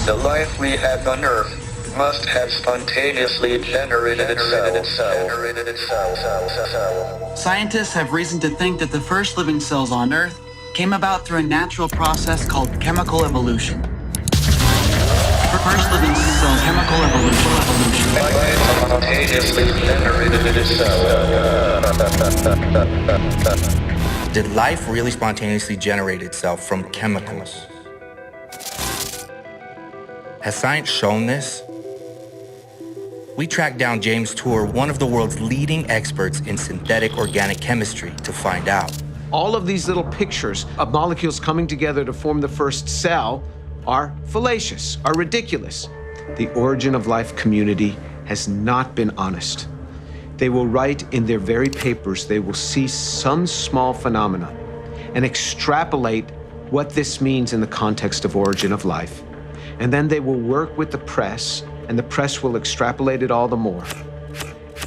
The life we have on Earth must have spontaneously generated itself. Scientists have reason to think that the first living cells on Earth came about through a natural process called chemical evolution. First living cell chemical evolution. Life spontaneously generated itself. Did life really spontaneously generate itself from chemicals? Has science shown this? We tracked down James Tour, one of the world's leading experts in synthetic organic chemistry, to find out. All of these little pictures of molecules coming together to form the first cell are fallacious, are ridiculous. The origin of life community has not been honest. They will write in their very papers, they will see some small phenomena and extrapolate what this means in the context of origin of life. And then they will work with the press, and the press will extrapolate it all the more.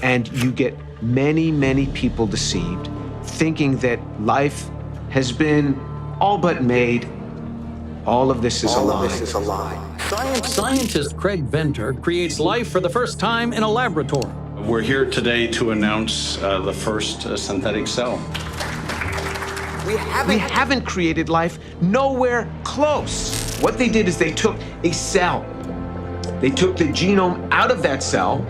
And you get many, many people deceived, thinking that life has been all but made. All of this is a lie. Scientist Craig Venter creates life for the first time in a laboratory. We're here today to announce the first synthetic cell. We haven't created life, nowhere close. What they did is they took a cell. They took the genome out of that cell.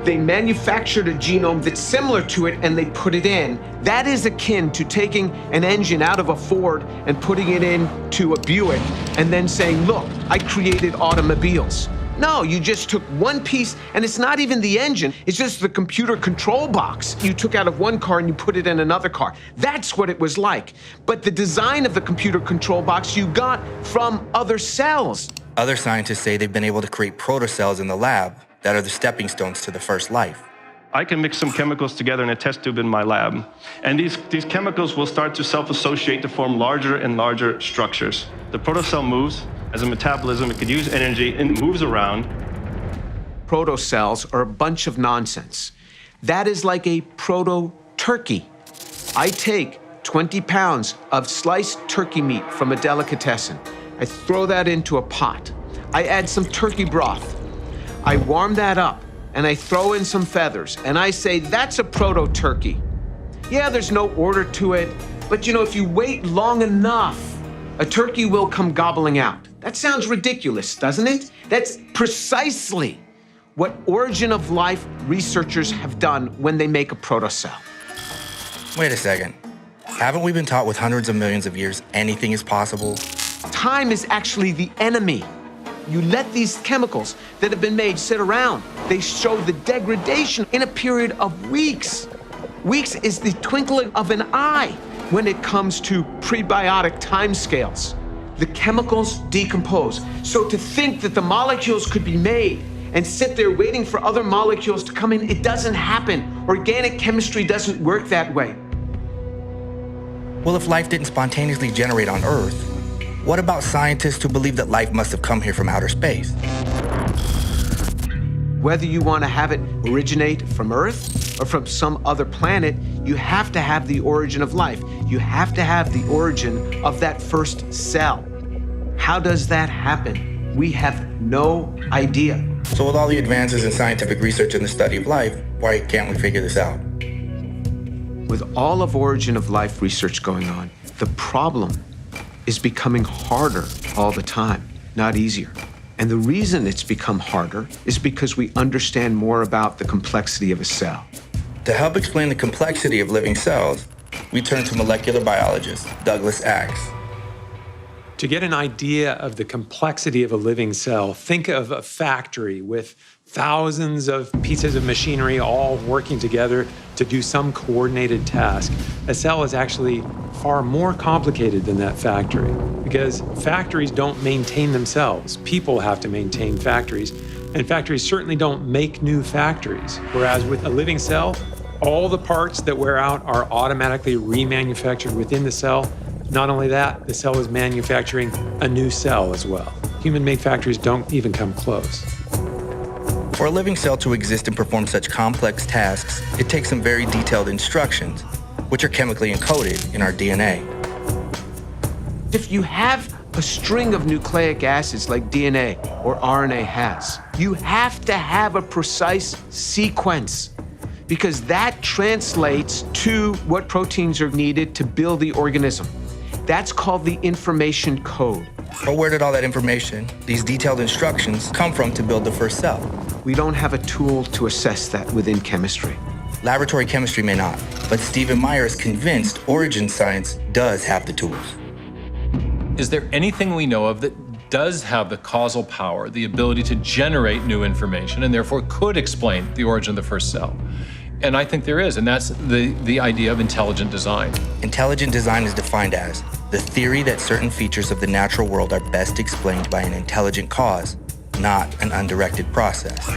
They manufactured a genome that's similar to it, and they put it in. That is akin to taking an engine out of a Ford and putting it into a Buick and then saying, look, I created automobiles. No, you just took one piece, and it's not even the engine, it's just the computer control box you took out of one car and you put it in another car. That's what it was like. But the design of the computer control box you got from other cells. Other scientists say they've been able to create protocells in the lab that are the stepping stones to the first life. I can mix some chemicals together in a test tube in my lab, and these chemicals will start to self-associate to form larger and larger structures. The protocell moves as a metabolism, it could use energy and moves around. Protocells are a bunch of nonsense. That is like a proto-turkey. I take 20 pounds of sliced turkey meat from a delicatessen. I throw that into a pot. I add some turkey broth. I warm that up, and I throw in some feathers, and I say, that's a proto-turkey. Yeah, there's no order to it, but you know, if you wait long enough, a turkey will come gobbling out. That sounds ridiculous, doesn't it? That's precisely what origin of life researchers have done when they make a protocell. Wait a second. Haven't we been taught with hundreds of millions of years anything is possible? Time is actually the enemy. You let these chemicals that have been made sit around. They show the degradation in a period of weeks. Weeks is the twinkling of an eye when it comes to prebiotic timescales. The chemicals decompose. So to think that the molecules could be made and sit there waiting for other molecules to come in, it doesn't happen. Organic chemistry doesn't work that way. Well, if life didn't spontaneously generate on Earth, what about scientists who believe that life must have come here from outer space? Whether you want to have it originate from Earth or from some other planet, you have to have the origin of life. You have to have the origin of that first cell. How does that happen? We have no idea. So with all the advances in scientific research and the study of life, why can't we figure this out? With all of origin of life research going on, the problem is becoming harder all the time, not easier. And the reason it's become harder is because we understand more about the complexity of a cell. To help explain the complexity of living cells, we turn to molecular biologist Douglas Axe. To get an idea of the complexity of a living cell, think of a factory with thousands of pieces of machinery all working together to do some coordinated task. A cell is actually far more complicated than that factory because factories don't maintain themselves. People have to maintain factories, and factories certainly don't make new factories. Whereas with a living cell, all the parts that wear out are automatically remanufactured within the cell. Not only that, the cell is manufacturing a new cell as well. Human-made factories don't even come close. For a living cell to exist and perform such complex tasks, it takes some very detailed instructions, which are chemically encoded in our DNA. If you have a string of nucleic acids like DNA or RNA has. You have to have a precise sequence because that translates to what proteins are needed to build the organism. That's called the information code. But where did all that information, these detailed instructions, come from to build the first cell? We don't have a tool to assess that within chemistry. Laboratory chemistry may not, but Stephen Meyer is convinced origin science does have the tools. Is there anything we know of that does have the causal power, the ability to generate new information, and therefore could explain the origin of the first cell? And I think there is, and that's the idea of intelligent design. Intelligent design is defined as the theory that certain features of the natural world are best explained by an intelligent cause, not an undirected process.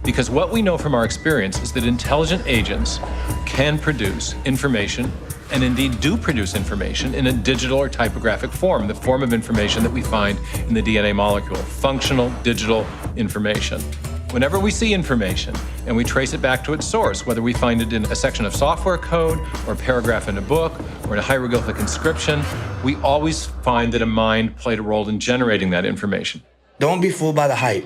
Because what we know from our experience is that intelligent agents can produce information, and indeed do produce information, in a digital or typographic form, the form of information that we find in the DNA molecule, functional digital information. Whenever we see information and we trace it back to its source, whether we find it in a section of software code or a paragraph in a book or in a hieroglyphic inscription, we always find that a mind played a role in generating that information. Don't be fooled by the hype.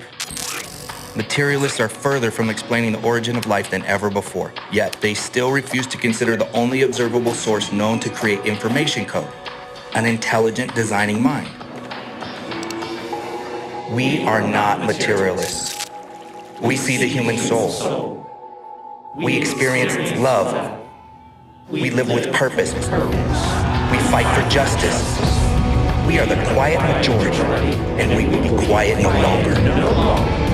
Materialists are further from explaining the origin of life than ever before, yet they still refuse to consider the only observable source known to create information code, an intelligent designing mind. We are not materialists. We see the human soul. We experience love. We live with purpose. We fight for justice. We are the quiet majority, and we will be quiet no longer.